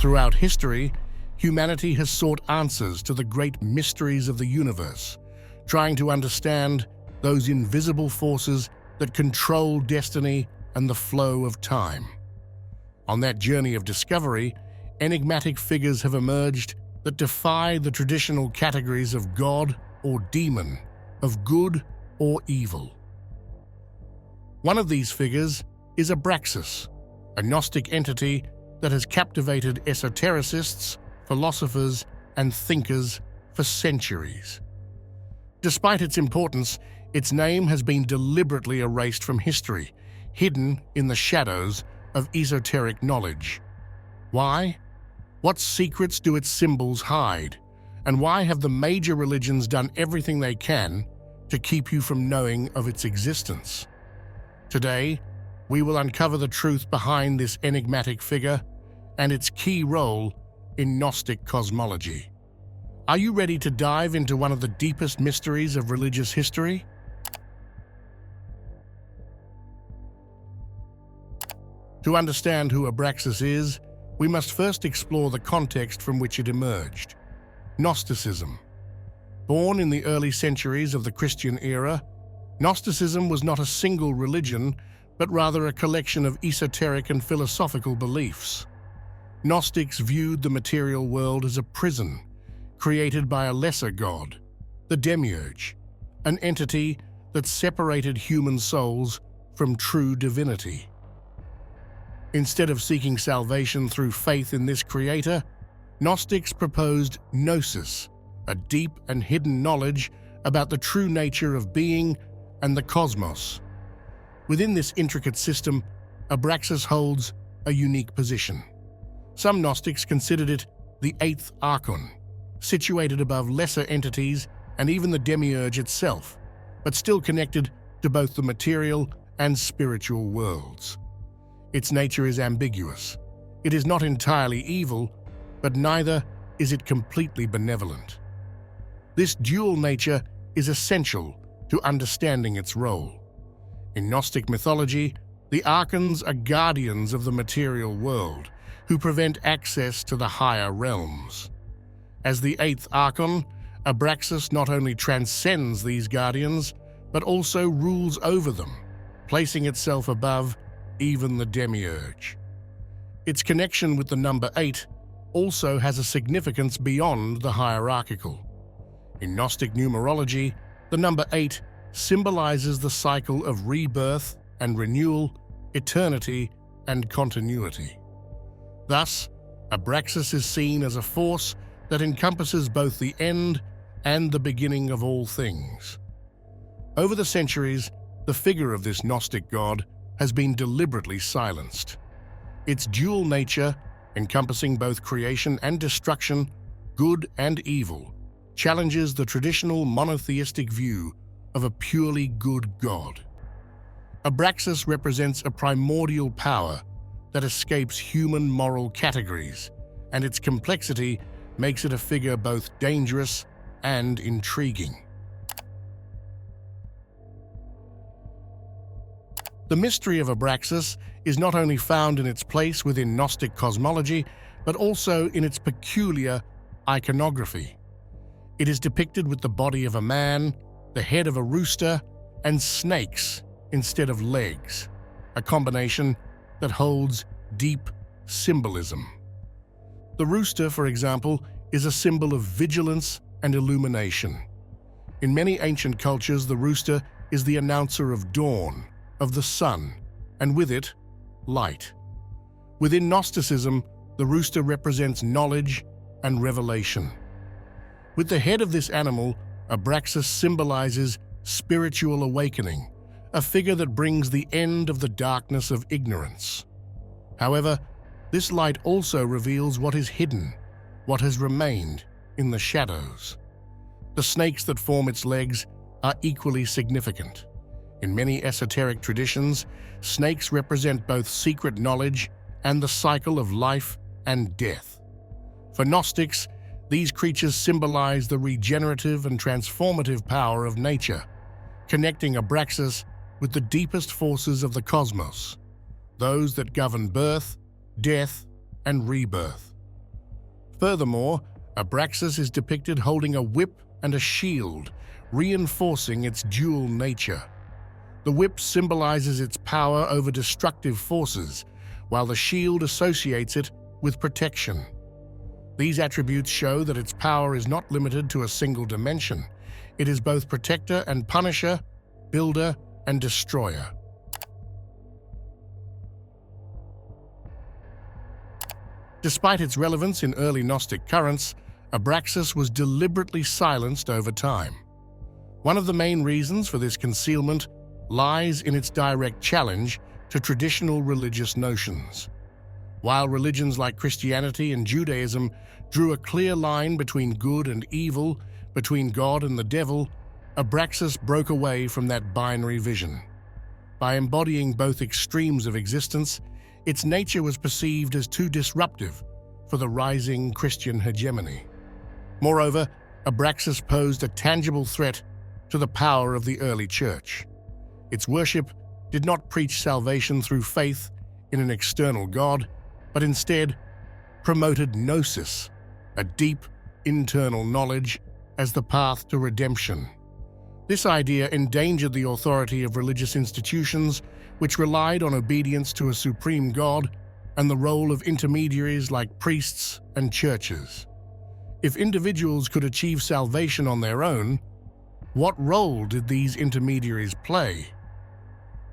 Throughout history, humanity has sought answers to the great mysteries of the universe, trying to understand those invisible forces that control destiny and the flow of time. On that journey of discovery, enigmatic figures have emerged that defy the traditional categories of God or demon, of good or evil. One of these figures is Abraxas, a Gnostic entity that has captivated esotericists, philosophers, and thinkers for centuries. Despite its importance, its name has been deliberately erased from history, hidden in the shadows of esoteric knowledge. Why? What secrets do its symbols hide? And why have the major religions done everything they can to keep you from knowing of its existence? Today, we will uncover the truth behind this enigmatic figure and its key role in Gnostic cosmology. Are you ready to dive into one of the deepest mysteries of religious history? To understand who Abraxas is, we must first explore the context from which it emerged. Gnosticism. Born in the early centuries of the Christian era, Gnosticism was not a single religion, but rather a collection of esoteric and philosophical beliefs. Gnostics viewed the material world as a prison, created by a lesser god, the demiurge, an entity that separated human souls from true divinity. Instead of seeking salvation through faith in this creator, Gnostics proposed gnosis, a deep and hidden knowledge about the true nature of being and the cosmos. Within this intricate system, Abraxas holds a unique position. Some Gnostics considered it the eighth archon, situated above lesser entities and even the demiurge itself, but still connected to both the material and spiritual worlds. Its nature is ambiguous. It is not entirely evil, but neither is it completely benevolent. This dual nature is essential to understanding its role. In Gnostic mythology, the archons are guardians of the material world, who prevent access to the higher realms. As the eighth archon, Abraxas not only transcends these guardians, but also rules over them, placing itself above even the demiurge. Its connection with the number 8 also has a significance beyond the hierarchical. In Gnostic numerology, the number 8 symbolizes the cycle of rebirth and renewal, eternity and continuity. Thus, Abraxas is seen as a force that encompasses both the end and the beginning of all things. Over the centuries, the figure of this Gnostic god has been deliberately silenced. Its dual nature, encompassing both creation and destruction, good and evil, challenges the traditional monotheistic view of a purely good god. Abraxas represents a primordial power that escapes human moral categories, and its complexity makes it a figure both dangerous and intriguing. The mystery of Abraxas is not only found in its place within Gnostic cosmology, but also in its peculiar iconography. It is depicted with the body of a man, the head of a rooster, and snakes instead of legs, a combination that holds deep symbolism. The rooster, for example, is a symbol of vigilance and illumination. In many ancient cultures, the rooster is the announcer of dawn, of the sun, and with it, light. Within Gnosticism, the rooster represents knowledge and revelation. With the head of this animal, Abraxas symbolizes spiritual awakening, a figure that brings the end of the darkness of ignorance. However, this light also reveals what is hidden, what has remained in the shadows. The snakes that form its legs are equally significant. In many esoteric traditions, snakes represent both secret knowledge and the cycle of life and death. For Gnostics, these creatures symbolize the regenerative and transformative power of nature, connecting Abraxas with the deepest forces of the cosmos, those that govern birth, death, and rebirth. Furthermore, Abraxas is depicted holding a whip and a shield, reinforcing its dual nature. The whip symbolizes its power over destructive forces, while the shield associates it with protection. These attributes show that its power is not limited to a single dimension. It is both protector and punisher, builder and destroyer. Despite its relevance in early Gnostic currents, Abraxas was deliberately silenced over time. One of the main reasons for this concealment lies in its direct challenge to traditional religious notions. While religions like Christianity and Judaism drew a clear line between good and evil, between God and the devil, Abraxas broke away from that binary vision. By embodying both extremes of existence, its nature was perceived as too disruptive for the rising Christian hegemony. Moreover, Abraxas posed a tangible threat to the power of the early church. Its worship did not preach salvation through faith in an external God, but instead promoted gnosis, a deep internal knowledge, as the path to redemption. This idea endangered the authority of religious institutions, which relied on obedience to a supreme God, and the role of intermediaries like priests and churches. If individuals could achieve salvation on their own, what role did these intermediaries play?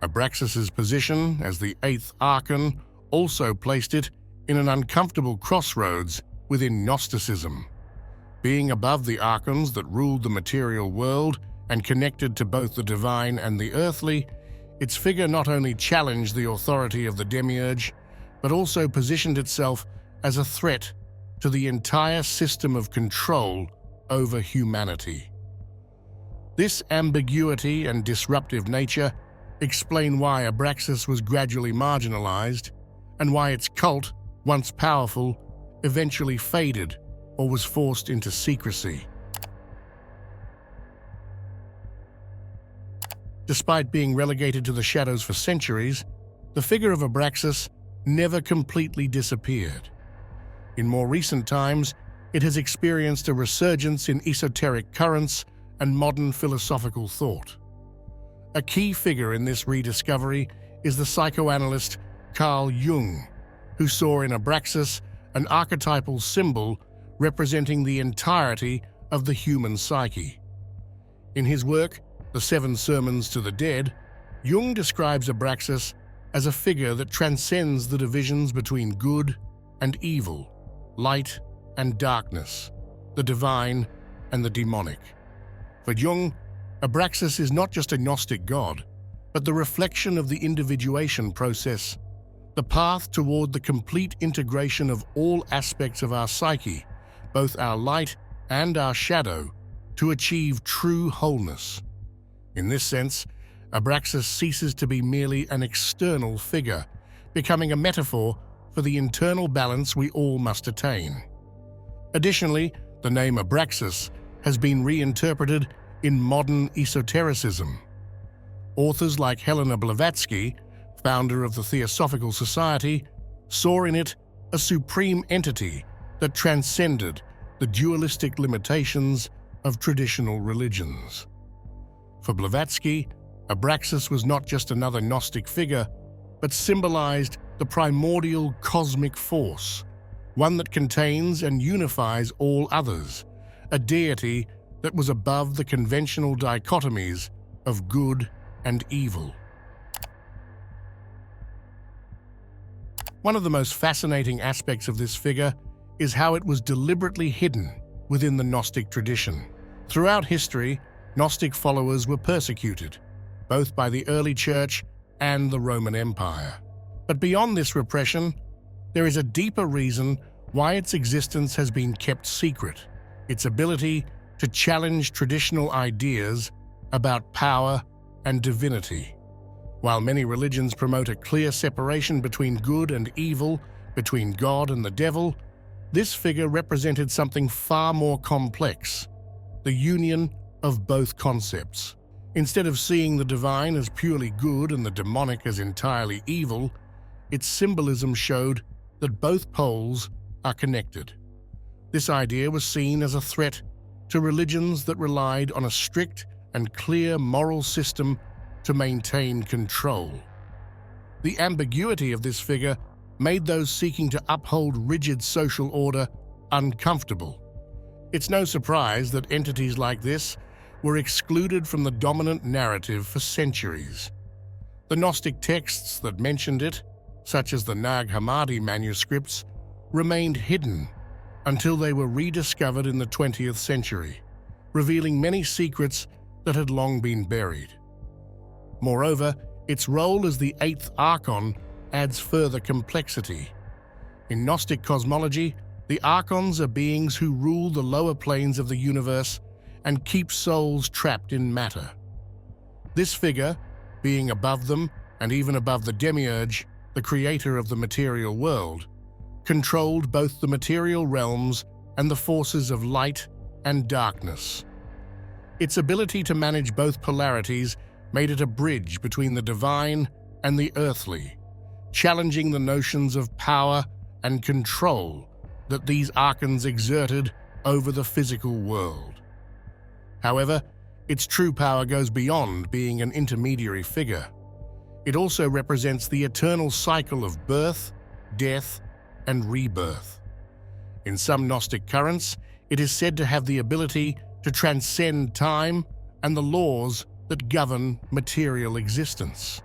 Abraxas's position as the eighth archon also placed it in an uncomfortable crossroads within Gnosticism. Being above the archons that ruled the material world and connected to both the divine and the earthly, its figure not only challenged the authority of the demiurge, but also positioned itself as a threat to the entire system of control over humanity. This ambiguity and disruptive nature explain why Abraxas was gradually marginalized and why its cult, once powerful, eventually faded or was forced into secrecy. Despite being relegated to the shadows for centuries, the figure of Abraxas never completely disappeared. In more recent times, it has experienced a resurgence in esoteric currents and modern philosophical thought. A key figure in this rediscovery is the psychoanalyst Carl Jung, who saw in Abraxas an archetypal symbol representing the entirety of the human psyche. In his work, The Seven Sermons to the Dead, Jung describes Abraxas as a figure that transcends the divisions between good and evil, light and darkness, the divine and the demonic. For Jung, Abraxas is not just a Gnostic god, but the reflection of the individuation process, the path toward the complete integration of all aspects of our psyche, both our light and our shadow, to achieve true wholeness. In this sense, Abraxas ceases to be merely an external figure, becoming a metaphor for the internal balance we all must attain. Additionally, the name Abraxas has been reinterpreted in modern esotericism. Authors like Helena Blavatsky, founder of the Theosophical Society, saw in it a supreme entity that transcended the dualistic limitations of traditional religions. For Blavatsky, Abraxas was not just another Gnostic figure, but symbolized the primordial cosmic force, one that contains and unifies all others, a deity that was above the conventional dichotomies of good and evil. One of the most fascinating aspects of this figure is how it was deliberately hidden within the Gnostic tradition. Throughout history, Gnostic followers were persecuted, both by the early church and the Roman Empire. But beyond this repression, there is a deeper reason why its existence has been kept secret: its ability to challenge traditional ideas about power and divinity. While many religions promote a clear separation between good and evil, between God and the devil, this figure represented something far more complex: the union of both concepts. Instead of seeing the divine as purely good and the demonic as entirely evil, its symbolism showed that both poles are connected. This idea was seen as a threat to religions that relied on a strict and clear moral system to maintain control. The ambiguity of this figure made those seeking to uphold rigid social order uncomfortable. It's no surprise that entities like this were excluded from the dominant narrative for centuries. The Gnostic texts that mentioned it, such as the Nag Hammadi manuscripts, remained hidden until they were rediscovered in the 20th century, revealing many secrets that had long been buried. Moreover, its role as the eighth archon adds further complexity. In Gnostic cosmology, the archons are beings who rule the lower planes of the universe and keep souls trapped in matter. This figure, being above them and even above the demiurge, the creator of the material world, controlled both the material realms and the forces of light and darkness. Its ability to manage both polarities made it a bridge between the divine and the earthly, challenging the notions of power and control that these archons exerted over the physical world. However, its true power goes beyond being an intermediary figure. It also represents the eternal cycle of birth, death, and rebirth. In some Gnostic currents, it is said to have the ability to transcend time and the laws that govern material existence.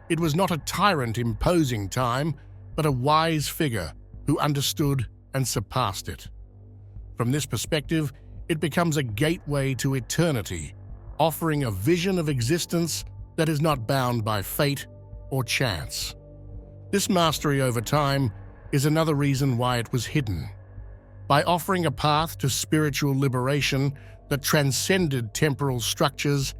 It was not a tyrant imposing time, but a wise figure who understood and surpassed it. From this perspective, it becomes a gateway to eternity, offering a vision of existence that is not bound by fate or chance. This mastery over time is another reason why it was hidden. By offering a path to spiritual liberation that transcended temporal structures,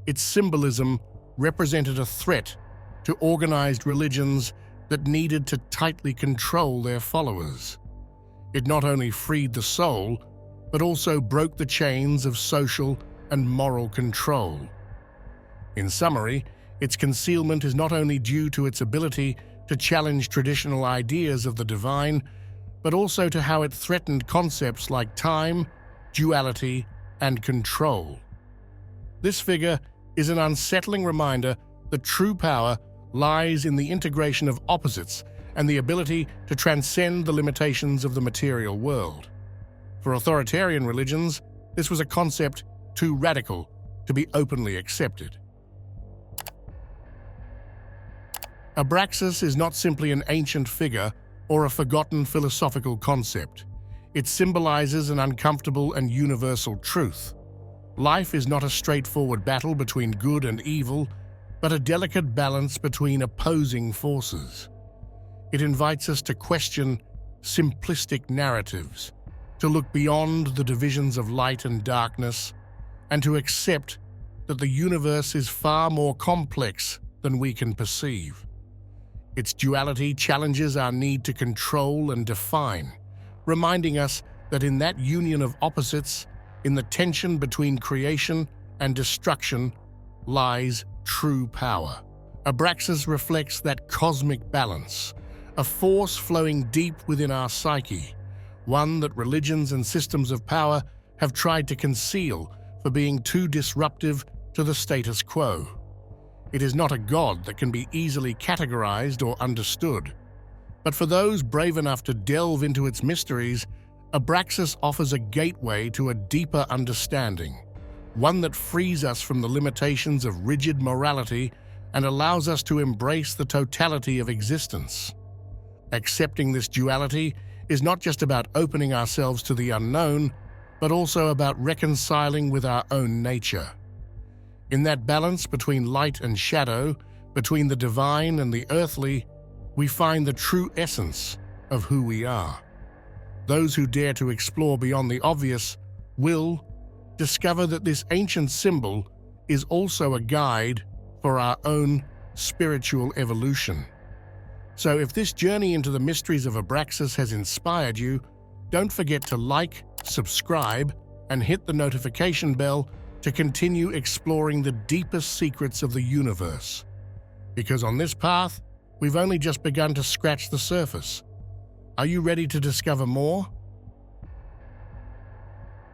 its symbolism represented a threat to organized religions that needed to tightly control their followers. It not only freed the soul, but also broke the chains of social and moral control. In summary, its concealment is not only due to its ability to challenge traditional ideas of the divine, but also to how it threatened concepts like time, duality, and control. This figure is an unsettling reminder that true power lies in the integration of opposites and the ability to transcend the limitations of the material world. For authoritarian religions, this was a concept too radical to be openly accepted. Abraxas is not simply an ancient figure or a forgotten philosophical concept. It symbolizes an uncomfortable and universal truth. Life is not a straightforward battle between good and evil, but a delicate balance between opposing forces. It invites us to question simplistic narratives, to look beyond the divisions of light and darkness, and to accept that the universe is far more complex than we can perceive. Its duality challenges our need to control and define, reminding us that in that union of opposites, in the tension between creation and destruction, lies true power. Abraxas reflects that cosmic balance, a force flowing deep within our psyche, one that religions and systems of power have tried to conceal for being too disruptive to the status quo. It is not a god that can be easily categorized or understood. But for those brave enough to delve into its mysteries, Abraxas offers a gateway to a deeper understanding, one that frees us from the limitations of rigid morality and allows us to embrace the totality of existence. Accepting this duality is not just about opening ourselves to the unknown, but also about reconciling with our own nature. In that balance between light and shadow, between the divine and the earthly, we find the true essence of who we are. Those who dare to explore beyond the obvious will discover that this ancient symbol is also a guide for our own spiritual evolution. So if this journey into the mysteries of Abraxas has inspired you, don't forget to like, subscribe, and hit the notification bell to continue exploring the deepest secrets of the universe. Because on this path, we've only just begun to scratch the surface. Are you ready to discover more?